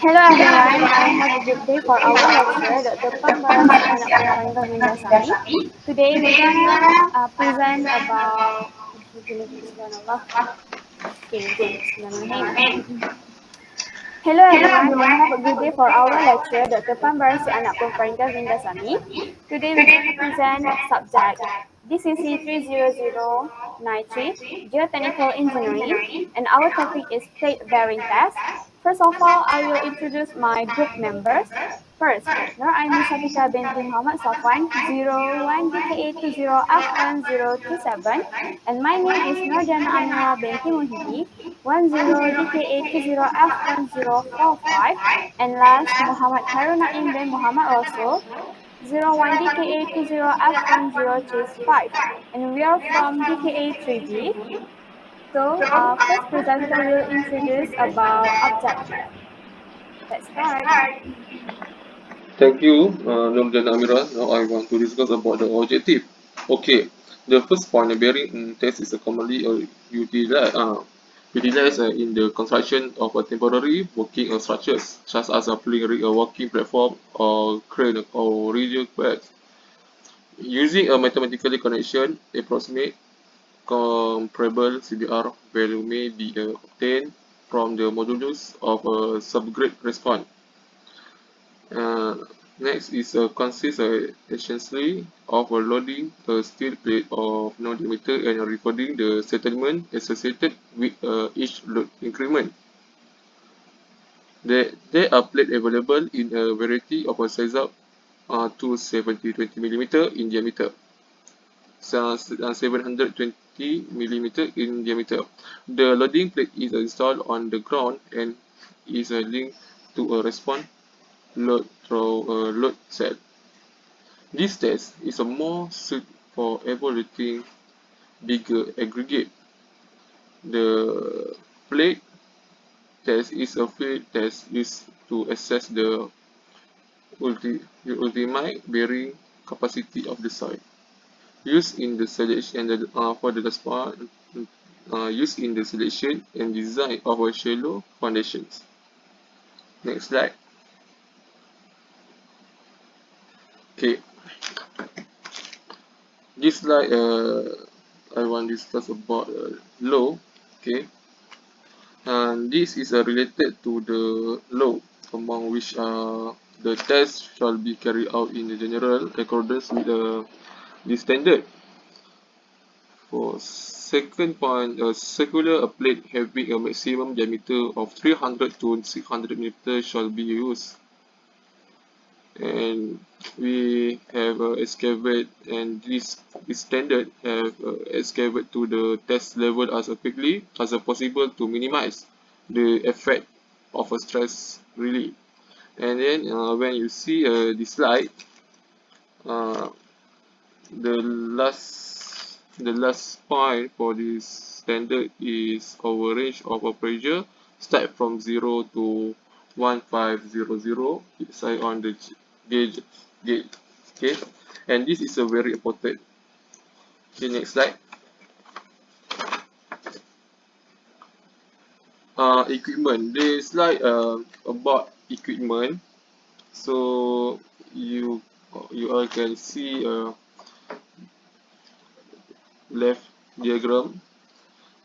Hello everyone, I have a good day for our lecturer, Dr. Pambar si anak Purparengga Windasami. Today we're gonna present about Bismillah. Okay, Bismillahirrahmanirrahim. Hello everyone, I have a good day for our lecturer, Dr. Pambar si anak Purparengga Windasami. Today we're gonna present subject DCC 30093, Geotechnical Engineering, and our topic is plate bearing test. First of all, I will introduce my group members. First, Nur Aini Shafika binti Muhammad Safwan, 01DKA20F1027, and my name is Nordana Amira binti Muhidi, 10DKA20F1045, and last, Muhammad Haruna Im bin Muhammad Rasul, 01DKA20F1035, and we are from DKA3B. So, first presenter will introduce about objective. Let's start. Thank you, Nurjan Amira. Now I want to discuss about the objective. Okay, the first point, the bearing test is commonly utilized in the construction of a temporary working structures, such as a pulling a walking platform or crane or radio quads. Using a mathematical connection, approximate comparable CBR value may be obtained from the modulus of a subgrid response. Uh, Next is consists essentially of loading a steel plate of no diameter and recording the settlement associated with each load increment. There are plates available in a variety of sizes up to 720 mm in diameter, 720 mm in diameter. The loading plate is installed on the ground and is linked to a response load through a load cell. This test is a more suited for evaluating bigger aggregate. The plate test is a field test used to assess the ultimate bearing capacity of the soil. Used in the selection for the last part, used in the selection and design of a shallow foundations. Next slide. Okay, this slide I want to discuss about low. Okay, and this is related to the law among which the test shall be carried out in the general accordance with the standard. For second point, a circular plate having a maximum diameter of 300 to 600 meters shall be used. And we have excavate, and this standard have excavate to the test level as quickly as possible to minimize the effect of a stress relief. And then when you see this slide, uh, the last point for this standard is our range of a pressure start from 0 to 1500 inside on the gauge gauge. Okay, and this is a very important. Okay, next slide. Equipment. This slide about equipment. So you all can see left diagram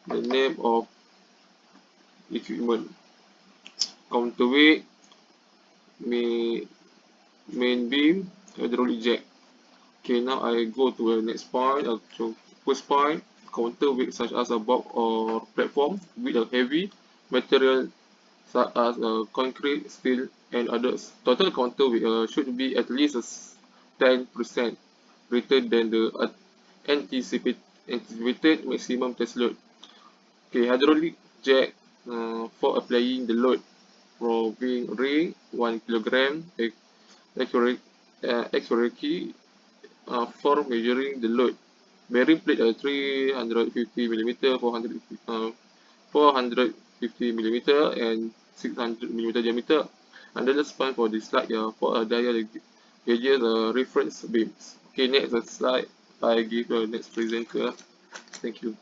the name of equipment. Counterweight, main beam, hydraulic jack. Okay, now I go to the next point. So first point, counterweight such as a box or platform with a heavy material such as concrete, steel, and others. Total counterweight should be at least 10% greater than the anticipated maximum test load. Okay, hydraulic jack for applying the load. Proving ring 1 kilogram, accurate accuracy for measuring the load. Bearing plate 350 millimeter, 450 millimeter, and 600 millimeter diameter. And the span for this slide for a dial gauges reference beams. Okay, next slide. I give the next presenter. Thank you.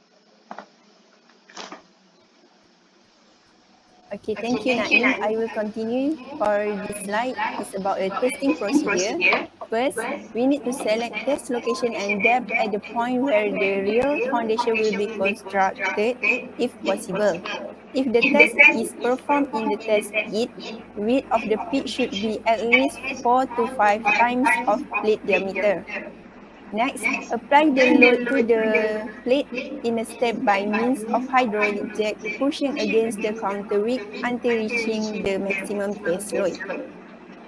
Okay, thank you, Naim. I will continue for this slide. It's about a testing procedure. First, we need to select test location and depth at the point where the real foundation will be constructed, if possible. If the test is performed in the test pit, width of the pit should be at least 4 to 5 times of plate diameter. Next, apply the load to the plate in a step by means of hydraulic jack pushing against the counter weight until reaching the maximum test load.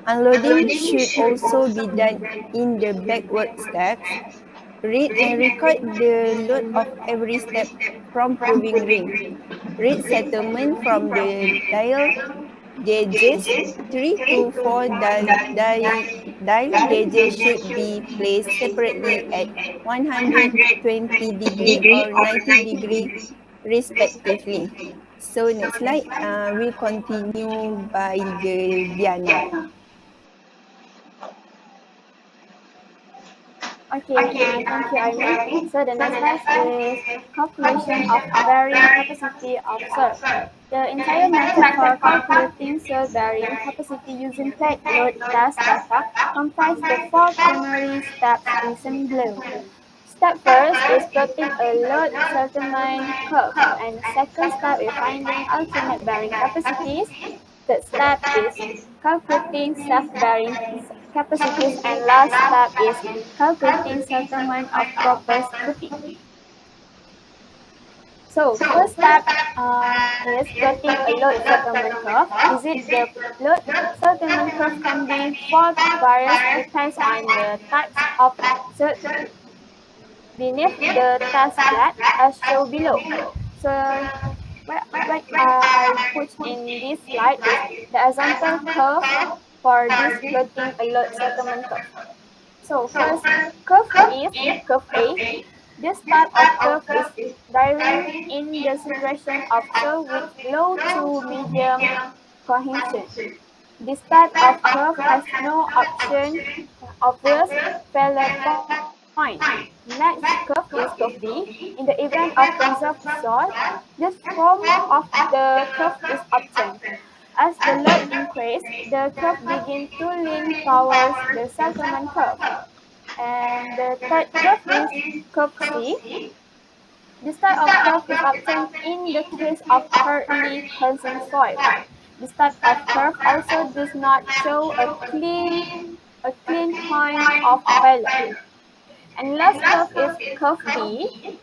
Unloading should also be done in the backward steps. Read and record the load of every step from proving ring. Read settlement from the dial gauges. 3 to 4 dial gauges should be placed separately at 120 degree or 90 degree respectively. So next slide, we'll continue by the Diana. Okay, thank you, Aini. So the next slide is calculation of bearing capacity of cell. The entire method for calculating cell bearing capacity using plate load test data comprise the four primary steps listed below. Step first is plotting a load settlement curve, and second step is finding ultimate bearing capacities. Third step is calculating self-bearing capacities, and last step is calculating settlement of proposed footing. So first step is plotting a load settlement curve. Is it the load settlement curve can be for various depends on the types of cert beneath the test plot as shown below. So what I put in this slide is the example curve for this plotting a load settlement curve. So first curve is curve A. This type of curve is varying in the situation of cell with low to medium cohesion. This type of curve has no option obvious failure point. Next curve is curve B. In the event of preserved soil, this form of the curve is obtained. As the load increases, the curve begins to lean towards the settlement curve. And the third curve is curve C. This type of curve is obtained in the case of partly calcined soil. This type of curve also does not show a clean point of failure. And last curve is curve D.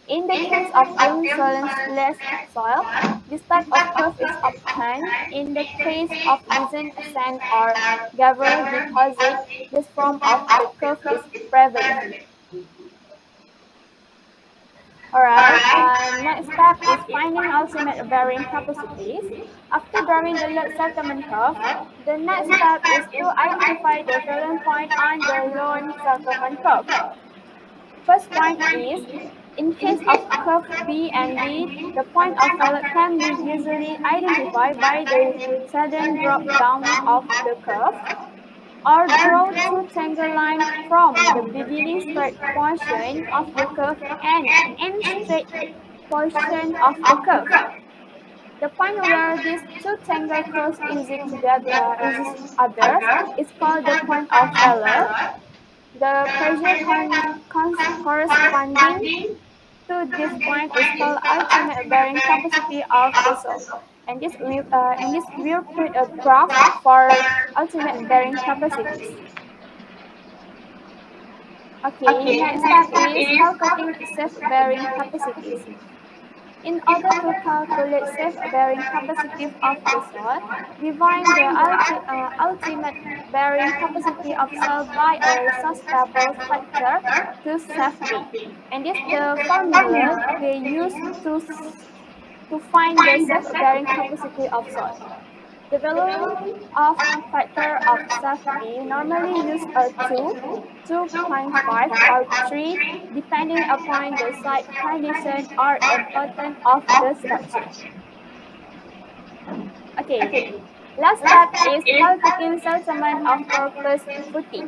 In the case of unsoilentless soil, this type of curve is obtained. In the case of descent, sand, or gravel deposit, this form of the curve is prevalent. Alright, next step is finding ultimate bearing capacities. After drawing the load settlement curve, the next step is to identify the failure point on the load settlement curve. First point is, in case of curve B and D, the point of failure can be easily identified by the sudden drop down of the curve, or draw two tangle lines from the beginning straight portion of the curve and end straight portion of the curve. The point where these two tangle curves exist others is called the point of failure. The pressure corresponding to this point is called ultimate bearing capacity of the cell. And this will put a graph for ultimate bearing capacities. Okay, next step is calculating self-bearing capacities. In order to calculate self-bearing capacity of the cell, divide the ultimate bearing capacity of cell by a stable factor to self-B. And this is the formula they use to find the self-bearing capacity of cell. The value of factor of self-B normally use a 2, 2.5, or 3, depending upon the site condition or importance of the structure. Okay, last step is calculating settlement of proposed footing.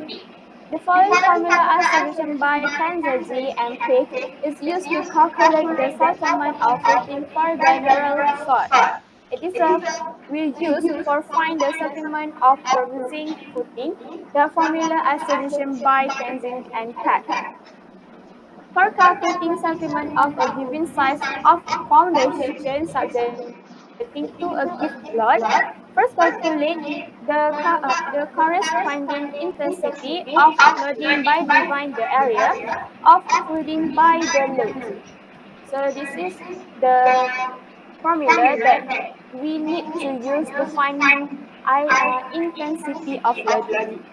The following formula as suggested by Kanzaji and Pick is used to calculate the settlement of footing for general soil. This will use for find the settlement of the footing, the formula as suggested by Tenzing and Cat. For calculating settlement of a given size of foundation subjecting to a given load, first calculate the corresponding intensity of loading by dividing the area of flooding by the load. So this is the formula that we need to use to find intensity of loading.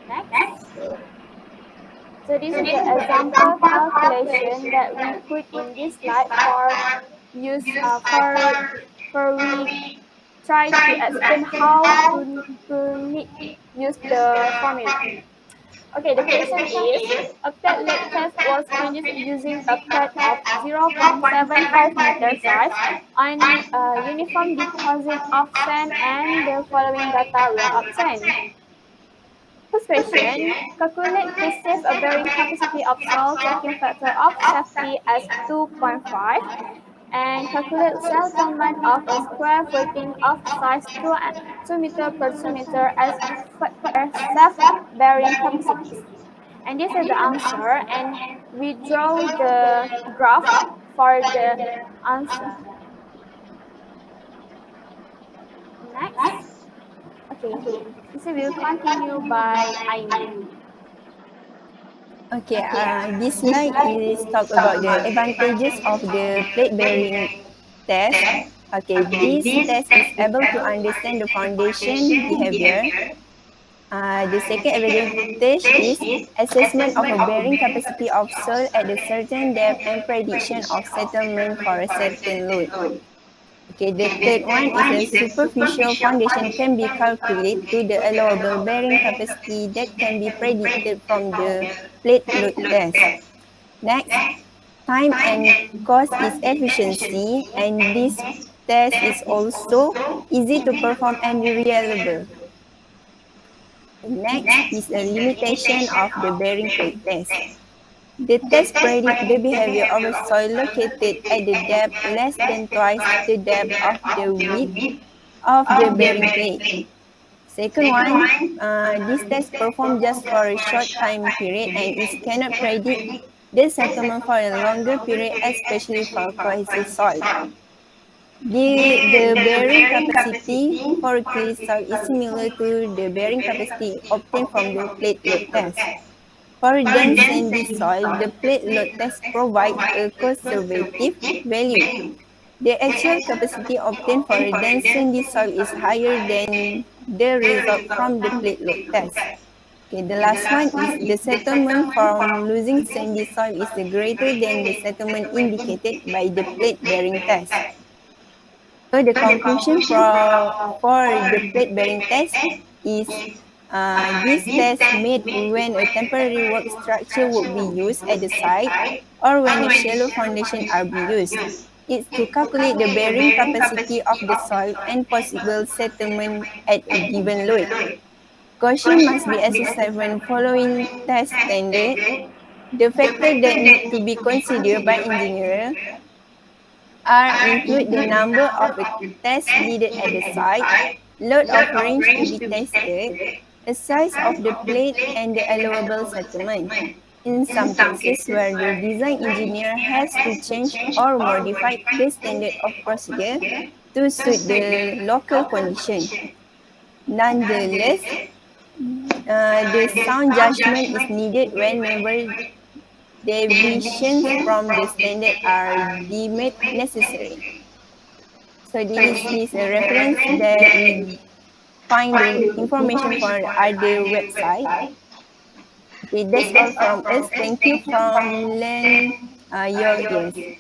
Next. So this is the example calculation that we put in this slide for use for we try to explain how to need use the formula. Okay, the question is a plate load test was conducted using a plate of 0.75 meter size on a uniform deposit of sand and the following data were obtained. First question, calculate to save a bearing capacity of soil checking factor of safety as 2.5 and calculate settlement of a square footing of size 2 meter per 2 meter as safe bearing capacities. And this is the answer and we draw the graph for the answer. Next. Okay, this will continue by Aini. Okay, this slide is talk about the advantages of the plate bearing test. Okay, this test is able to understand the foundation behavior. The second advantage is assessment of a bearing capacity of soil at a certain depth and prediction of settlement for a certain load. Okay, the third one is a superficial foundation can be calculated to the allowable bearing capacity that can be predicted from the plate load test. Next, time and cost is efficiency, and this test is also easy to perform and reliable. Next is a limitation of the bearing plate test. The test predicts the behavior of a soil located at the depth less than twice the depth of the width of the bearing plate. Second one, this test performed just for a short time period and it cannot predict the settlement for a longer period, especially for cohesive soil. The bearing capacity for clay soil is similar to the bearing capacity obtained from the plate load test. For dense sandy soil, the plate load test provides a conservative value. The actual capacity obtained for a dense sandy soil is higher than the result from the plate load test. Okay, the last one is the settlement from losing sandy soil is greater than the settlement indicated by the plate bearing test. So the conclusion for the plate bearing test is this test made when a temporary work structure would be used at the site or when a shallow foundation are being used. It's to calculate the bearing capacity of the soil and possible settlement at a given load. Caution must be exercised when following test standard. The factors that need to be considered by engineer are include the number of tests needed at the site, load of range to be tested, the size of the plate, and the allowable settlement. In some cases where the design engineer has to change or modify the standard of procedure to suit the local condition. Nonetheless, the sound judgment is needed whenever deviations from the standard are deemed necessary. So this is a reference that we find the information for other website. Okay, that's all from us. Thank you from Lend Your Ears.